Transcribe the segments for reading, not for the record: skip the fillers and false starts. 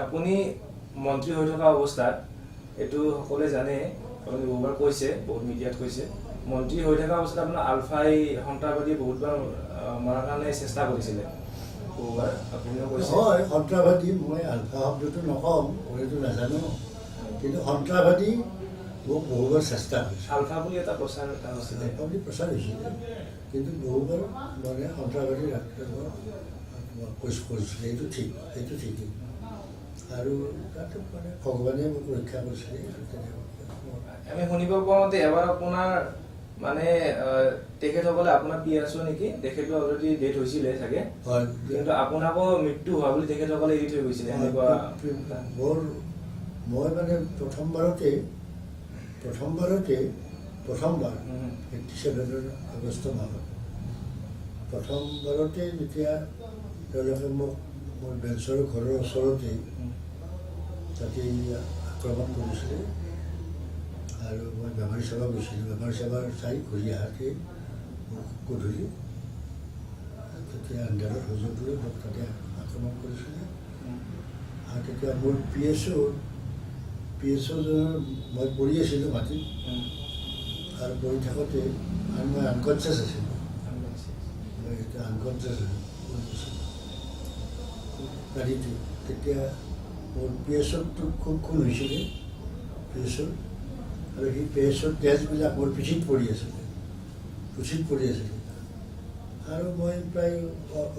আপুনি মন্ত্ৰী হৈ থকা অৱস্থাত এইটো সকলোৱে জানে, আপুনি বহুবাৰ কৈছে, বহুত মিডিয়াত কৈছে, মন্ত্ৰী হৈ থকা অৱস্থাত আপোনাৰ আলফাই সন্ত্ৰাসবাদী বহুতবাৰ মৰাৰ কাৰণে চেষ্টা কৰিছিলে বহুবাৰ, আপুনিও কৈছে। হয়, সন্ত্ৰাসবাদী মই আলফা শব্দটো নকওঁ, মইতো নাজানো, কিন্তু সন্ত্ৰাসবাদী মোক বহুবাৰ চেষ্টা কৰিছে। আলফা বুলি এটা প্ৰচাৰ হৈছিলে, আলফা বুলি প্ৰচাৰ হৈছিলে, কিন্তু বহুবাৰ মানে সন্ত্ৰাসবাদী কৰিছিলে, এইটো ঠিক, সেইটো ঠিকেই। আৰু তাতো মানে ভগৱানে মোক ৰক্ষা কৰিছিলে। আমি শুনিব পোৱা মতে এবাৰ আপোনাৰ মানে তেখেতসকলে আপোনাৰ পিয়াছো নেকি, তেখেতো অলৰেডি ডেথ হৈছিলে চাগে, হয়, কিন্তু আপোনাকো মৃত্যু হোৱা বুলি তেখেতসকলে এৰি থৈ গৈছিলে এনেকুৱা। মই মানে প্ৰথমবাৰ 87 আগষ্ট মাহত প্ৰথমবাৰতে যেতিয়া তেওঁলোকে মোক মোৰ বেঞ্চৰ ঘৰৰ ওচৰতে তাতে আক্ৰমণ কৰিছিলে, আৰু মই বেমাৰী সেৱা গৈছিলোঁ, বেমাৰী সেৱাৰ চাই ঘূৰি আহাতে গধূলি তেতিয়া আন্ধাৰত সুযোগ লৈ মোক তাতে আক্ৰমণ কৰিছিলে। আৰু তেতিয়া মোৰ PSOজনৰ মই পৰি আছিলোঁ মাটিত, আৰু পৰি থাকোঁতে আৰু মই আনকনচিয়াছ আছিলোঁ, মই এতিয়া আনকনচিয়াছ আছিলোঁ গাড়ীটো। তেতিয়া মোৰ PSOটো খুব খুন হৈছিলে, PSO, আৰু সেই PSOৰ তেজবিলাক মোৰ পিঠিত পৰি আছিলে, আৰু মই প্ৰায়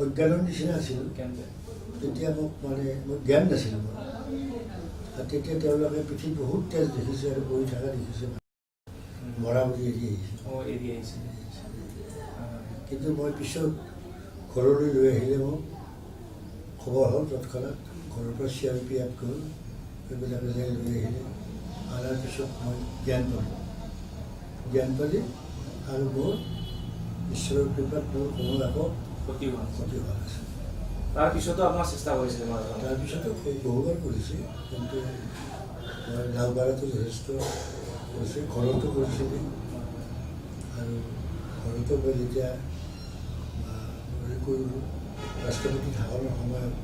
অজ্ঞানৰ নিচিনা আছিলোঁ। তেতিয়া মোক মানে মোৰ জ্ঞান নাছিল মোৰ, আৰু তেতিয়া তেওঁলোকে পিঠিত বহুত তেজ দেখিছে আৰু পৰি থকা দেখিছে, মৰা বুলি এৰি আহিছে। কিন্তু মই পিছত ঘৰলৈ লৈ আহিলে মোক খবৰ হ'ল তৎক্ষণাত, ঘৰৰ পৰা CRPF গ'ল, সেইবিলাকে যাই লৈ আহিলে। অনাৰ পিছত মই জ্ঞান পালি, আৰু মোৰ ঈশ্বৰৰ কৃপাত মোৰ কোনো একো ক্ষতি হোৱা নাছিল। তাৰপিছতো আপোনাৰ চেষ্টা কৰিছিলে? তাৰপিছতো বহুবাৰ কৰিছে, কিন্তু মই লালবাৰতো যথেষ্ট কৰিছে, ঘৰতো কৰিছিলে, আৰু ঘৰতো মই যেতিয়া কৰিলোঁ ৰাষ্ট্ৰপতি ভাষণৰ সময়ত,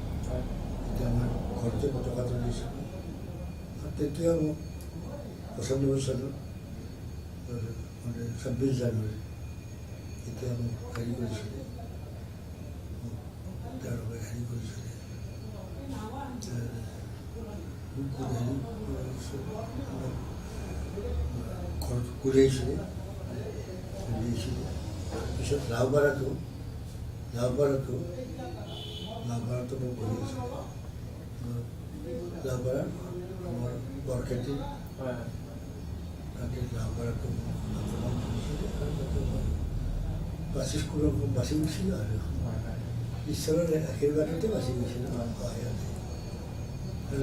তেতিয়া মই ঘৰতে পতাকা তুলিছিলোঁ। আৰু তেতিয়া মোক 95 চনত মানে 26 জানুৱাৰী তেতিয়া মোক হেৰি কৰিছিলে, তেওঁলোকে হেৰি কৰিছিলে, ঘৰত ঘূৰাইছিলে। পিছত লাওবাৰতো মই ঘূৰি আছিলোঁ, লাওবাৰ আমাৰ বৰখেতি, তাতে লাওবাৰতো আক্ৰমণ কৰিছিলে, আৰু তাতে মই বাচি গৈছিলোঁ, আৰু ঈশ্বৰৰ আশীৰ্বাদতে বাচি গৈছিলোঁ।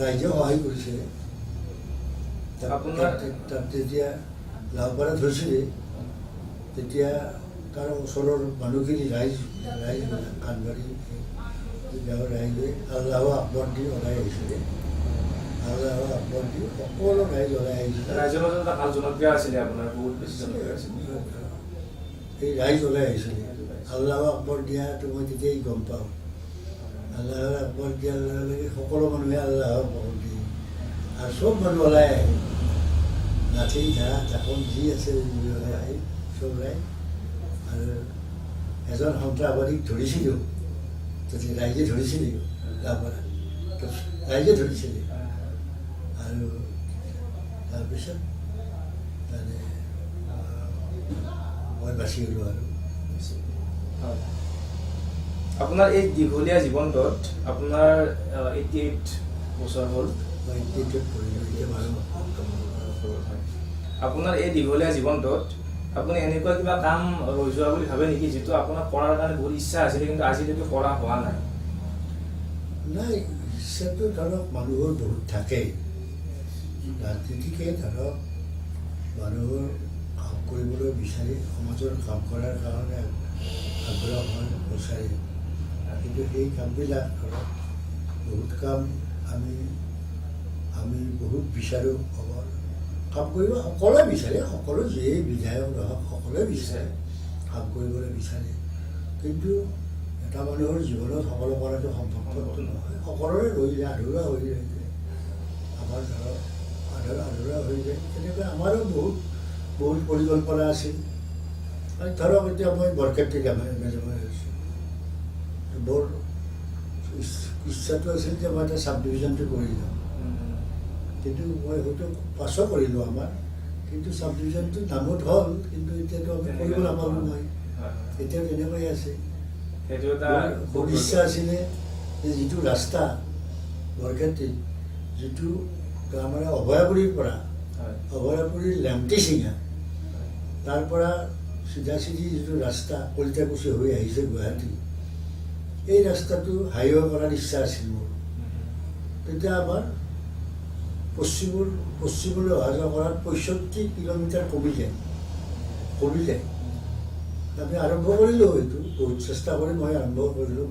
ৰাইজেও সহায় কৰিছিলে। তাত যেতিয়া লাওবাৰত হৈছিলে, তেতিয়া তাৰ ওচৰৰ মানুহখিনি ৰাইজ কাণবাৰী গাঁৱৰ ৰাইজে আল্লাহু আকবৰ দি ওলাই আহিছিলে, আল্লাহু আকবৰ দি সকলো ৰাইজ ওলাই আহিছিলে। ৰাইজৰ মাজত এটা ভাল জনপ্ৰিয় আছিলে, আপোনাৰ বহুত বেছি জনপ্ৰিয় আছিলে। এই ৰাইজ ওলাই আহিছিলে, আল্লাহু আকবৰ দিয়াটো মই তেতিয়াই গম পাওঁ। আল্লাহু আকবৰ দিয়াৰ লগে লগে সকলো মানুহে আল্লাহু আকবৰ দিয়ে, আৰু চব মানুহ ওলাই আহে, লাঠি ঢাকন যি আছে ওলাই আহি চব ৰাইজ। আৰু এজন সন্ত্ৰাসবাদীক ধৰিছিলোঁ, তেতিয়া ৰাইজে ধৰিছিলে, ৰাইজে ধৰিছিলে, আৰু তাৰপিছত মানে মই বাচি গ'লোঁ। আৰু আপোনাৰ এই দীঘলীয়া জীৱনটোত আপোনাৰ 88 বছৰ হ'ল, মই 88ত পৰিলোঁ, এতিয়া বাৰু। আপোনাৰ এই দীঘলীয়া জীৱনটোত আপুনি এনেকুৱা কিবা কাম ৰৈ যোৱা বুলি ভাবে নেকি, যিটো আপোনাৰ কৰাৰ কাৰণে বহুত ইচ্ছা আছিলে কিন্তু আজিলৈকে কৰা হোৱা নাই? নাই, ইচ্ছাটো ধৰক মানুহৰ বহুত থাকে, ৰাজনীতিকে ধৰক মানুহৰ কাম কৰিবলৈ বিচাৰি, সমাজৰ কাম কৰাৰ কাৰণে আগ্ৰহ হয়, বিচাৰে, কিন্তু সেই কামবিলাক ধৰক বহুত কাম আমি বহুত বিচাৰোঁ, কাম কৰিব সকলোৱে বিচাৰে, সকলো যিয়েই বিধায়ক নহওক সকলোৱে বিচাৰে, কাম কৰিবলৈ বিচাৰে, কিন্তু এটা মানুহৰ জীৱনত সকলো কৰাটো সম্ভৱপৰটো নহয়, সকলোৰে ৰৈ যায়, আধৰুৱা হৈ যায়। আমাৰ ধৰক আধৰুৱা হৈ যায়। তেনেকৈ আমাৰো বহুত বহুত পৰিকল্পনা আছিল। আৰু ধৰক এতিয়া মই বৰক্ষেত্ৰী এমেলে হৈছোঁ, বৰ ইচ্ছাটো আছিল যে মই এটা চাব ডিভিজনটো কৰি যাওঁ, কিন্তু মই হয়তো পাছো কৰিলোঁ আমাৰ, কিন্তু চাব ডিভিজনটো নামত হ'ল, কিন্তু এতিয়াতো আমি কৰিব নাপালোঁ নহয়, এতিয়াও তেনেকৈ আছে। বহুত ইচ্ছা আছিলে যে যিটো ৰাস্তা বৰক্ষেত্ৰীত, যিটো তাৰমানে অভয়াপুৰীৰ পৰা অভয়াপুৰীৰ লেমটিচিঙা, তাৰ পৰা চিধা চিধি যিটো ৰাস্তা কলিতাকুছি হৈ আহিছে গুৱাহাটী, এই ৰাস্তাটো হাইৱে কৰাৰ ইচ্ছা আছিল মোৰ। তেতিয়া আমাৰ পশ্চিমলৈ অহা যোৱা কৰাত 65 কিলোমিটাৰ কমিলে। আমি আৰম্ভ কৰিলোঁ, হয়তো বহুত চেষ্টা কৰি মই আৰম্ভ কৰিলোঁ।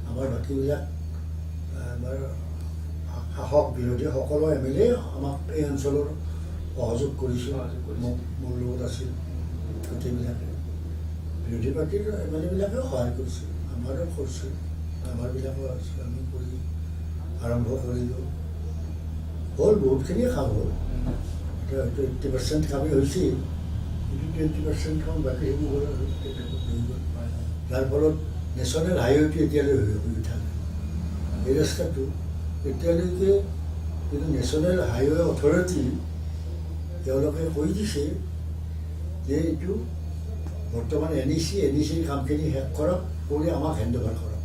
আমাৰ বাকীবিলাক আমাৰ শাসক বিৰোধী সকলো এমেলে আমাক এই অঞ্চলৰ সহযোগ কৰিছিল, মোৰ লগত আছিল গোটেইবিলাকে। বিৰোধী পাৰ্টীৰ এমেলেবিলাকেও সহায় কৰিছিল, আমাৰো কৰিছিল, আমাৰবিলাকো আছিল। আমি কৰি আৰম্ভ কৰিলোঁ, হ'ল বহুতখিনিয়ে কাম হ'ল। এতিয়া হয়তো 80% কামেই হৈছিল, কিন্তু 20% কাম বাকী সেইবোৰ হৈ গ'ল। যাৰ ফলত নেশ্যনেল হাইৱেটো এতিয়ালৈ হৈ উঠা নাই। এই ৰাস্তাটো এতিয়ালৈকে কিন্তু নেশ্যনেল হাইৱে অথৰিটি তেওঁলোকে কৈ দিছে যে এইটো বৰ্তমান NECৰ কামখিনি শেষ কৰক, কৰি আমাক হেণ্ড অভাৰ কৰক।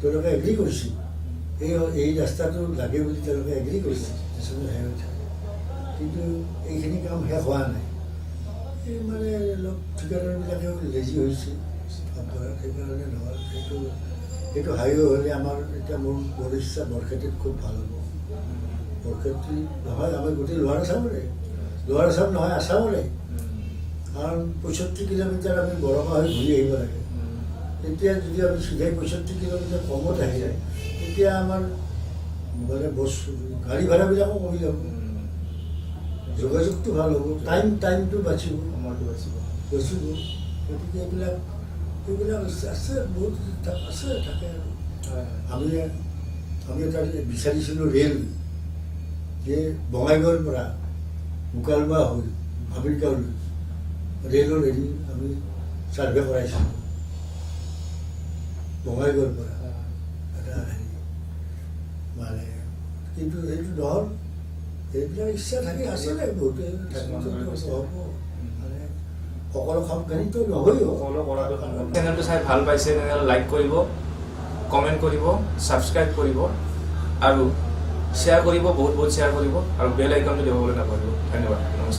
তেওঁলোকে এগ্ৰী কৰিছিল, এই ৰাস্তাটো লাগে বুলি তেওঁলোকে এগ্ৰী কৰিছিল নেশ্যনেল হাইৱে, কিন্তু এইখিনি কাম শেষ হোৱা নাই। এই মানে অলপ ঠিকাদাৰবিলাকেও লেজি হৈছে কাম কৰাত, সেইকাৰণে নহয়। সেইটো হাইৱে হ'লে আমাৰ এতিয়া মোৰ ইচ্ছা বৰক্ষেত্ৰীত খুব ভাল হ'ব। বৰক্ষেত্ৰী নহয়, আমি গোটেই লোৱাৰ আছাম নহয়, আছামৰে। কাৰণ 65 কিলোমিটাৰ আমি বৰমা হৈ ঘূৰি আহিব লাগে। তেতিয়া যদি আমি চিধাই 65 কিলোমিটাৰ কমত আহি যায়, তেতিয়া আমাৰ মানে গাড়ী ভাড়াবিলাকো কমি যাব, যোগাযোগটো ভাল হ'ব, টাইমটো বাচিব। গতিকে এইবিলাক আছে, বহুত আছে, থাকে আৰু। আমি এটা বিচাৰিছিলোঁ ৰেল, যে বঙাইগাঁৱৰ পৰা মুকালমুৱা হৈ আমেৰিকালৈ ৰেলৰ হেৰি আমি ছাৰ্ভে কৰাইছিলোঁ, বঙাইগাঁৱৰ পৰা এটা হেৰি মানে, কিন্তু সেইটো নহ'ল। এইবিলাক ইচ্ছা থাকে, আছিলে বহুতে হ'ব, মানে সকলো কামখিনিতো নহয়ও। চেনেলটো চাই ভাল পাইছে তেনেহ'লে লাইক কৰিব, কমেণ্ট কৰিব, ছাবস্ক্ৰাইব কৰিব আৰু শ্বেয়াৰ কৰিব, বহুত শ্বেয়াৰ কৰিব, আৰু বেল আইকনটো দেখিবলৈ নাপাহৰিব। ধন্যবাদ, নমস্কাৰ।